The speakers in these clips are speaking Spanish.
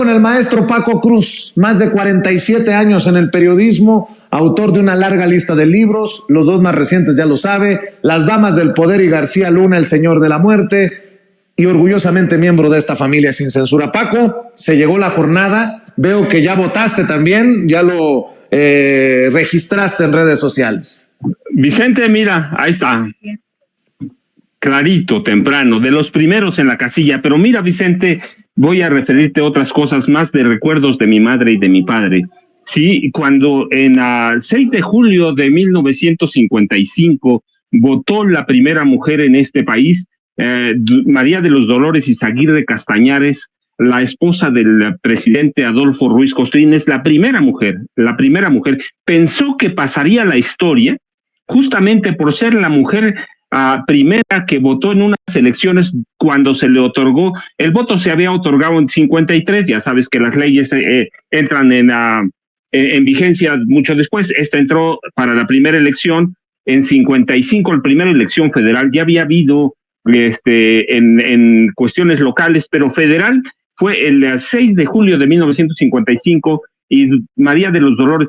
Con el maestro Paco Cruz, más de 47 años en el periodismo, autor de una larga lista de libros, los dos más recientes ya lo sabe, Las Damas del Poder y García Luna, El Señor de la Muerte, y orgullosamente miembro de esta familia sin censura. Paco, se llegó la jornada, veo que ya votaste también, ya lo registraste en redes sociales. Vicente, mira, ahí está. Clarito, temprano, de los primeros en la casilla. Pero mira, Vicente, voy a referirte a otras cosas más de recuerdos de mi madre y de mi padre. Sí, cuando en el 6 de julio de 1955 votó la primera mujer en este país, María de los Dolores Izaguirre Castañares, la esposa del presidente Adolfo Ruiz Costrín, la primera mujer, pensó que pasaría la historia justamente por ser la mujer primera que votó en unas elecciones cuando se le otorgó, el voto se había otorgado en 53, ya sabes que las leyes entran en vigencia mucho después. Esta entró para la primera elección en 55, la primera elección federal. Ya había habido en cuestiones locales, pero federal fue el 6 de julio de 1955 y María de los Dolores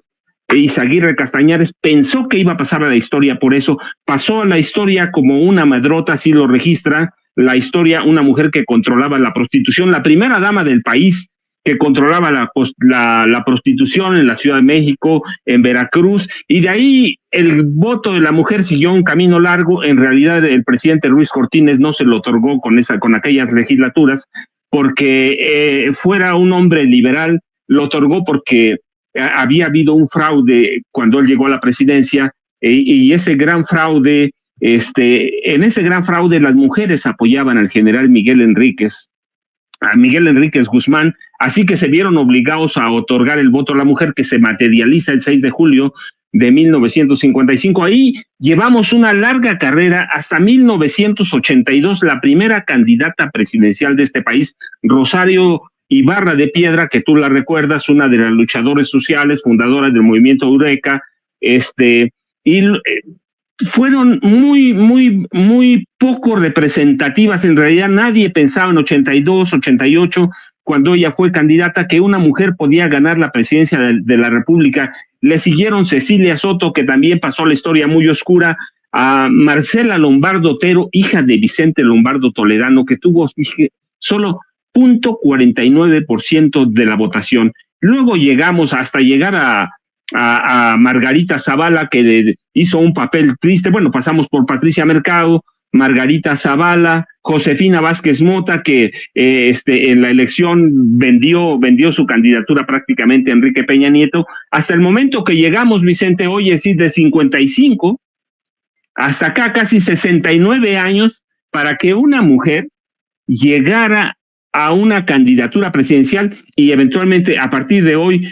Izaguirre Castañares pensó que iba a pasar a la historia, por eso pasó a la historia como una madrota, así lo registra la historia, una mujer que controlaba la prostitución, la primera dama del país que controlaba la prostitución en la Ciudad de México, en Veracruz, y de ahí el voto de la mujer siguió un camino largo. En realidad el presidente Ruiz Cortines no se lo otorgó con aquellas legislaturas porque fuera un hombre liberal, lo otorgó porque había habido un fraude cuando él llegó a la presidencia y ese gran fraude, en ese gran fraude las mujeres apoyaban al general Miguel Enríquez Guzmán, así que se vieron obligados a otorgar el voto a la mujer, que se materializa el 6 de julio de 1955. Ahí llevamos una larga carrera hasta 1982, la primera candidata presidencial de este país, Rosario Ibarra de Piedra, que tú la recuerdas, una de las luchadoras sociales, fundadora del movimiento Eureka, fueron muy poco representativas. En realidad nadie pensaba en 82, 88, cuando ella fue candidata, que una mujer podía ganar la presidencia de la República. Le siguieron Cecilia Soto, que también pasó la historia muy oscura, a Marcela Lombardo Otero, hija de Vicente Lombardo Toledano, que tuvo solo 0.49% de la votación. Luego llegamos hasta llegar a Margarita Zavala, que hizo un papel triste. Bueno, pasamos por Patricia Mercado, Margarita Zavala, Josefina Vázquez Mota, que en la elección vendió su candidatura prácticamente a Enrique Peña Nieto, hasta el momento que llegamos, Vicente, hoy es decir, de 55 hasta acá casi 69 años para que una mujer llegara a una candidatura presidencial y eventualmente a partir de hoy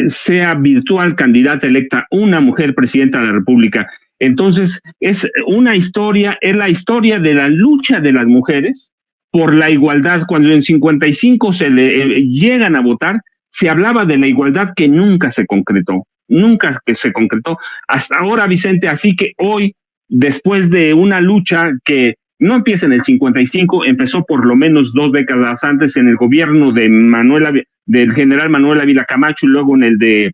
sea virtual candidata electa una mujer presidenta de la República. Entonces es la historia de la lucha de las mujeres por la igualdad. Cuando en 55 llegan a votar, se hablaba de la igualdad que nunca se concretó hasta ahora, Vicente. Así que hoy, después de una lucha que no empieza en el 55, empezó por lo menos 2 décadas antes en el gobierno del general Manuel Ávila Camacho y luego en el de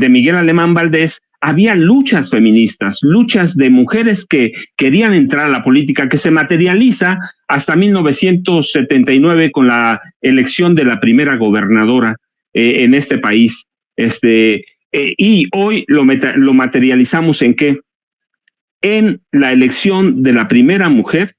Miguel Alemán Valdés. Había luchas feministas, luchas de mujeres que querían entrar a la política, que se materializa hasta 1979 con la elección de la primera gobernadora en este país. Y hoy lo materializamos ¿en qué? En la elección de la primera mujer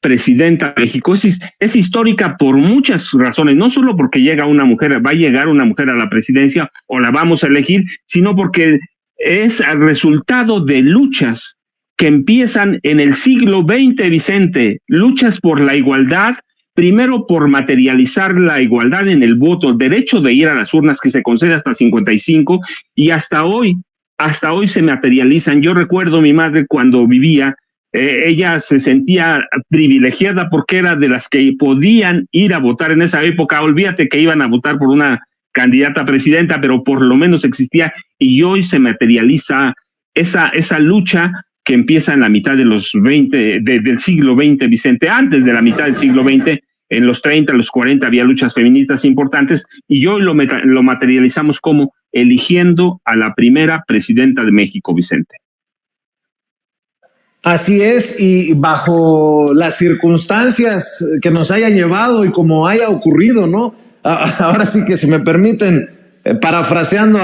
presidenta de México. Es histórica por muchas razones, no solo porque va a llegar una mujer a la presidencia o la vamos a elegir, sino porque es el resultado de luchas que empiezan en el siglo XX, Vicente, luchas por la igualdad, primero por materializar la igualdad en el voto, el derecho de ir a las urnas que se concede hasta 55 y hasta hoy se materializan. Yo recuerdo a mi madre cuando vivía, ella se sentía privilegiada porque era de las que podían ir a votar en esa época. Olvídate que iban a votar por una candidata a presidenta, pero por lo menos existía, y hoy se materializa esa lucha que empieza en la mitad de del siglo XX, Vicente, antes de la mitad del siglo XX, en los 30, los 40 había luchas feministas importantes, y hoy lo materializamos como eligiendo a la primera presidenta de México, Vicente. Así es, y bajo las circunstancias que nos haya llevado y como haya ocurrido, ¿no? Ahora sí que, si me permiten, parafraseando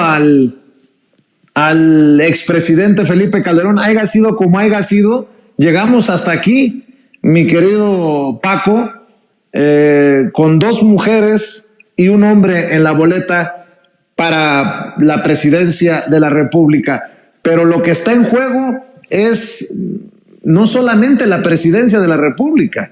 al expresidente Felipe Calderón, haya sido como haya sido, llegamos hasta aquí, mi querido Paco, con 2 mujeres y un hombre en la boleta para la presidencia de la República. Pero lo que está en juego es no solamente la presidencia de la República,